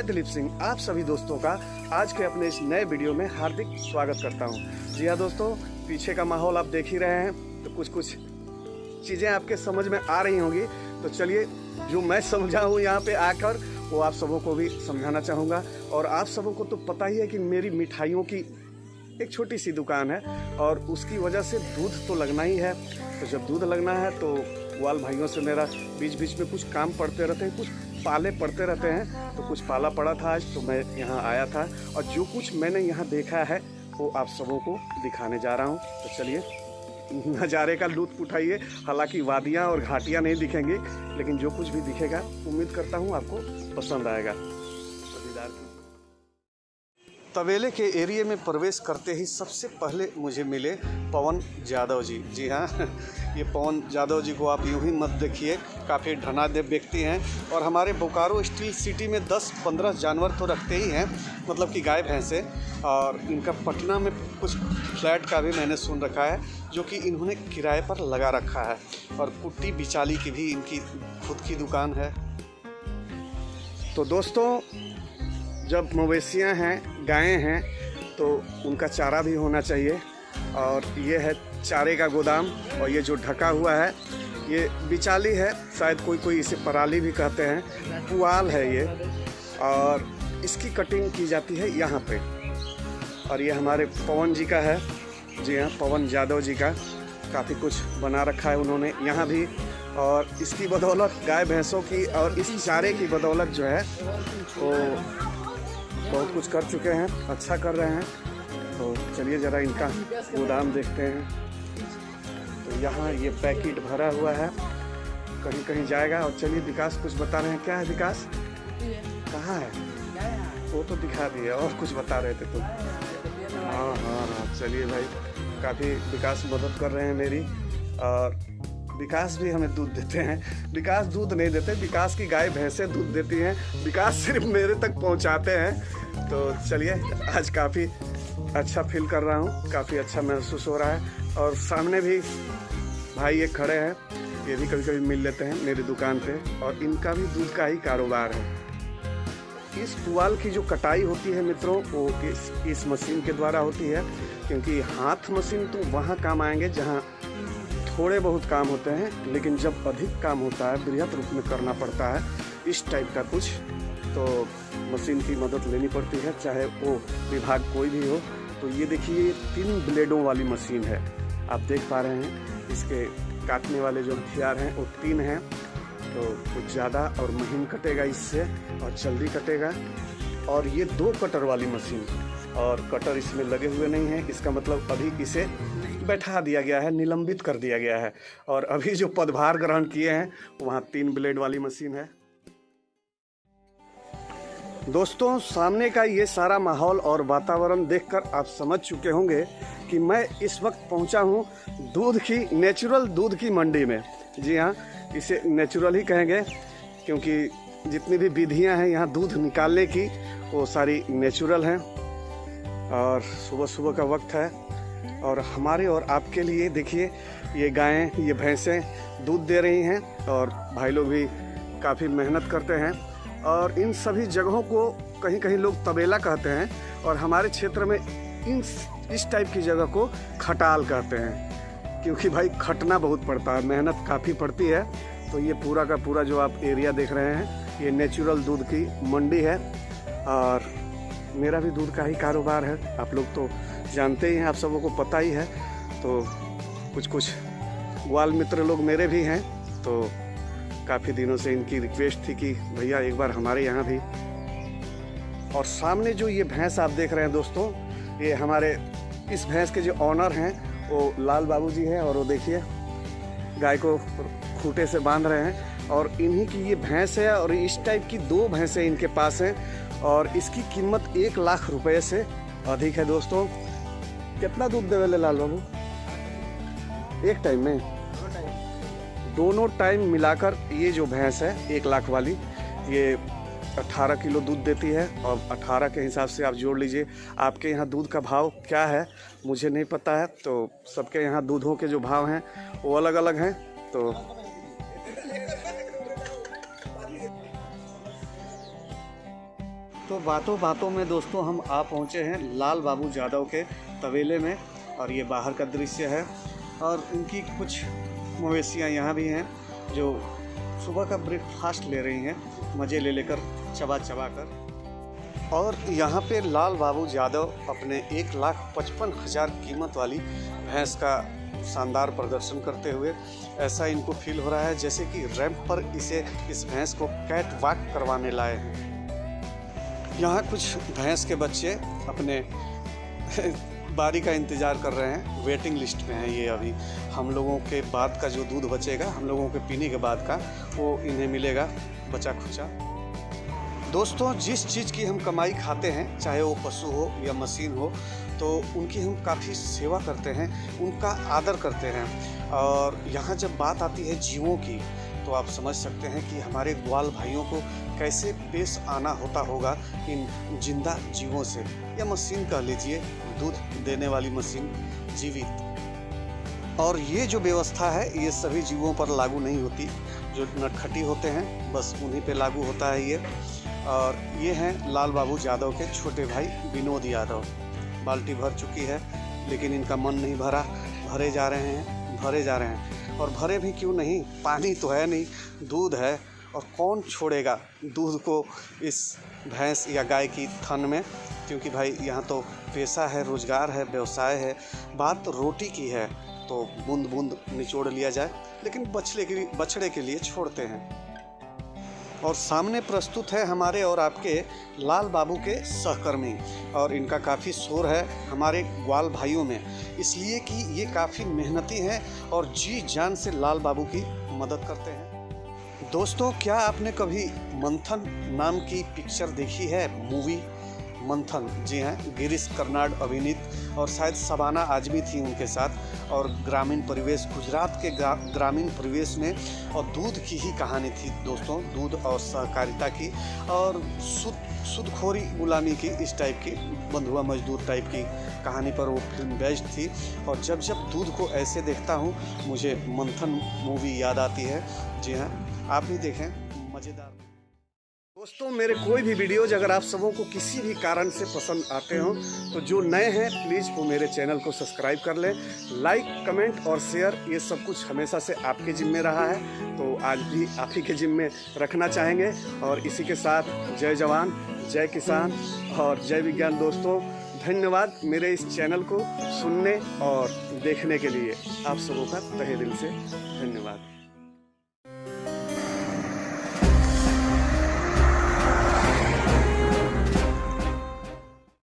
दिलीप सिंह आप सभी दोस्तों का आज के अपने इस नए वीडियो में हार्दिक स्वागत करता हूं। जी हाँ दोस्तों, पीछे का माहौल आप देख ही रहे हैं, तो कुछ चीज़ें आपके समझ में आ रही होंगी। तो चलिए, जो मैं समझा हूँ यहाँ पे आकर वो आप सबों को भी समझाना चाहूँगा। और आप सबों को तो पता ही है कि मेरी मिठाइयों की एक छोटी सी दुकान है और उसकी वजह से दूध तो लगना ही है। तो जब दूध लगना है तो ग्वाल भाइयों से मेरा बीच बीच में कुछ काम पड़ते रहते हैं, कुछ पाले पड़ते रहते हैं। तो कुछ पाला पड़ा था आज, तो मैं यहाँ आया था और जो कुछ मैंने यहाँ देखा है वो आप सबों को दिखाने जा रहा हूँ। तो चलिए, नज़ारे का लुत्फ उठाइए। हालांकि वादियाँ और घाटियाँ नहीं दिखेंगी, लेकिन जो कुछ भी दिखेगा उम्मीद करता हूँ आपको पसंद आएगा। तबेले के एरिया में प्रवेश करते ही सबसे पहले मुझे मिले पवन यादव जी। जी हाँ, ये पवन यादव जी को आप यूं ही मत देखिए, काफ़ी धनाढ्य व्यक्ति हैं और हमारे बोकारो स्टील सिटी में 10-15 जानवर तो रखते ही हैं, मतलब कि गाय भैंसे। और इनका पटना में कुछ फ्लैट का भी मैंने सुन रखा है, जो कि इन्होंने किराए पर लगा रखा है। और कुट्टी बिचाली की भी इनकी खुद की दुकान है। तो दोस्तों, जब मवेशियाँ हैं, गायें हैं, तो उनका चारा भी होना चाहिए। और ये है चारे का गोदाम, और ये जो ढका हुआ है ये बिचाली है, शायद कोई इसे पराली भी कहते हैं। पुआल है ये, और इसकी कटिंग की जाती है यहाँ पे। और ये हमारे पवन जी का है। जी हाँ, पवन यादव जी का काफ़ी कुछ बना रखा है उन्होंने यहाँ भी। और इसकी बदौलत, गाय भैंसों की और इस चारे की बदौलत जो है वो बहुत कुछ कर चुके हैं, अच्छा कर रहे हैं। तो चलिए ज़रा इनका गोदाम देखते हैं। तो यहाँ ये पैकेट भरा हुआ है, कहीं कहीं जाएगा। और चलिए, विकास कुछ बता रहे हैं। क्या है विकास? कहाँ है? वो तो दिखा दिया, और कुछ बता रहे थे तुम। हाँ, चलिए भाई, काफ़ी विकास मदद कर रहे हैं मेरी। और विकास भी हमें दूध देते हैं। विकास दूध नहीं देते, विकास की गाय भैंसें दूध देती हैं। विकास सिर्फ मेरे तक पहुंचाते हैं। तो चलिए, आज काफ़ी अच्छा फील कर रहा हूं, काफ़ी अच्छा महसूस हो रहा है। और सामने भी भाई एक खड़े हैं, ये भी कभी कभी मिल लेते हैं मेरी दुकान पे, और इनका भी दूध का ही कारोबार है। इस पुआल की जो कटाई होती है मित्रों, वो इस मशीन के द्वारा होती है, क्योंकि हाथ मशीन तो वहाँ काम आएंगे जहाँ थोड़े बहुत काम होते हैं, लेकिन जब अधिक काम होता है, बृहत रूप में करना पड़ता है इस टाइप का कुछ, तो मशीन की मदद लेनी पड़ती है, चाहे वो विभाग कोई भी हो। तो ये देखिए, 3 ब्लेडों वाली मशीन है, आप देख पा रहे हैं। इसके काटने वाले जो हथियार हैं वो 3 हैं, तो कुछ ज़्यादा और महीन कटेगा इससे, और जल्दी कटेगा। और ये 2 कटर वाली मशीन, और कटर इसमें लगे हुए नहीं है। इसका मतलब अभी इसे बैठा दिया गया है, निलंबित कर दिया गया है। और अभी जो पदभार ग्रहण किए हैं वहाँ 3 ब्लेड वाली मशीन है। दोस्तों, सामने का ये सारा माहौल और वातावरण देखकर आप समझ चुके होंगे कि मैं इस वक्त पहुंचा हूं दूध की, नेचुरल दूध की मंडी में। जी हाँ, इसे नेचुरल ही कहेंगे, क्योंकि जितनी भी विधियां हैं यहाँ दूध निकालने की, वो सारी नेचुरल हैं। और सुबह सुबह का वक्त है, और हमारे और आपके लिए देखिए, ये गायें, ये भैंसें दूध दे रही हैं। और भाई लोग भी काफ़ी मेहनत करते हैं। और इन सभी जगहों को कहीं कहीं लोग तबेला कहते हैं, और हमारे क्षेत्र में इस टाइप की जगह को खटाल कहते हैं, क्योंकि भाई खटना बहुत पड़ता है, मेहनत काफ़ी पड़ती है। तो ये पूरा का पूरा जो आप एरिया देख रहे हैं, ये नेचुरल दूध की मंडी है। और मेरा भी दूध का ही कारोबार है, आप लोग तो जानते ही हैं, आप सबों को पता ही है। तो कुछ ग्वाल मित्र लोग मेरे भी हैं, तो काफ़ी दिनों से इनकी रिक्वेस्ट थी कि भैया एक बार हमारे यहाँ भी। और सामने जो ये भैंस आप देख रहे हैं दोस्तों, ये हमारे इस भैंस के जो ऑनर हैं वो लाल बाबू जी हैं। और वो देखिए, गाय को खूंटे से बांध रहे हैं, और इन्हीं की ये भैंस है। और इस टाइप की 2 भैंसें इनके पास हैं, और इसकी कीमत 1 लाख रुपए से अधिक है। दोस्तों, कितना दूध देवे लाल बाबू एक टाइम में? दोनों टाइम मिलाकर ये जो भैंस है 1 लाख वाली, ये 18 किलो दूध देती है। और 18 के हिसाब से आप जोड़ लीजिए। आपके यहाँ दूध का भाव क्या है मुझे नहीं पता है, तो सबके यहाँ दूधों के जो भाव हैं वो अलग अलग हैं। तो तो बातों बातों में दोस्तों हम आ पहुँचे हैं लाल बाबू यादव के तबेले में, और ये बाहर का दृश्य है। और इनकी कुछ मवेशियाँ यहाँ भी हैं जो सुबह का ब्रेकफास्ट ले रही हैं, मज़े ले लेकर, चबा चबा कर। और यहाँ पे लाल बाबू यादव अपने 1,55,000 कीमत वाली भैंस का शानदार प्रदर्शन करते हुए, ऐसा इनको फील हो रहा है जैसे कि रैंप पर इस भैंस को कैट वॉक करवाने लाए हैं। यहाँ कुछ भैंस के बच्चे अपने बारी का इंतज़ार कर रहे हैं, वेटिंग लिस्ट में है ये। अभी हम लोगों के बाद का जो दूध बचेगा, हम लोगों के पीने के बाद का, वो इन्हें मिलेगा बचा खुचा। दोस्तों, जिस चीज़ की हम कमाई खाते हैं, चाहे वो पशु हो या मशीन हो, तो उनकी हम काफ़ी सेवा करते हैं, उनका आदर करते हैं। और यहाँ जब बात आती है जीवों की, तो आप समझ सकते हैं कि हमारे ग्वाल भाइयों को कैसे पेश आना होता होगा इन जिंदा जीवों से, या मशीन कह लीजिए, दूध देने वाली मशीन, जीवित। और ये जो व्यवस्था है ये सभी जीवों पर लागू नहीं होती, जो नटखटी होते हैं बस उन्हीं पे लागू होता है ये। और ये हैं लाल बाबू यादव के छोटे भाई विनोद यादव। बाल्टी भर चुकी है लेकिन इनका मन नहीं भरा, भरे जा रहे हैं। और भरे भी क्यों नहीं, पानी तो है नहीं, दूध है, और कौन छोड़ेगा दूध को इस भैंस या गाय की थन में, क्योंकि भाई यहाँ तो पेशा है, रोज़गार है, व्यवसाय है। बात रोटी की है तो बूंद बूंद निचोड़ लिया जाए, लेकिन बछड़े के लिए छोड़ते हैं। और सामने प्रस्तुत है हमारे और आपके लाल बाबू के सहकर्मी, और इनका काफ़ी शोर है हमारे ग्वाल भाइयों में, इसलिए कि ये काफ़ी मेहनती हैं और जी जान से लाल बाबू की मदद करते हैं। दोस्तों, क्या आपने कभी मंथन नाम की पिक्चर देखी है, मूवी मंथन? जी हाँ, गिरीश कर्नाड अभिनीत, और शायद शबाना आजमी थी उनके साथ। और ग्रामीण परिवेश, गुजरात के ग्रामीण परिवेश में, और दूध की ही कहानी थी दोस्तों, दूध और सहकारिता की, और सुदखोरी गुलामी की, इस टाइप की, बंधुआ मजदूर टाइप की कहानी पर वो फिल्म बेस्ड थी। और जब दूध को ऐसे देखता हूँ, मुझे मंथन मूवी याद आती है। जी हाँ, आप भी देखें, मज़ेदार। दोस्तों, मेरे कोई भी वीडियोज अगर आप सबों को किसी भी कारण से पसंद आते हों, तो जो नए हैं प्लीज़ वो मेरे चैनल को सब्सक्राइब कर लें। लाइक, कमेंट और शेयर, ये सब कुछ हमेशा से आपके जिम्मे रहा है, तो आज भी आप ही के जिम्मे रखना चाहेंगे। और इसी के साथ जय जवान, जय किसान और जय विज्ञान। दोस्तों, धन्यवाद मेरे इस चैनल को सुनने और देखने के लिए। आप सबों का तहे दिल से धन्यवाद।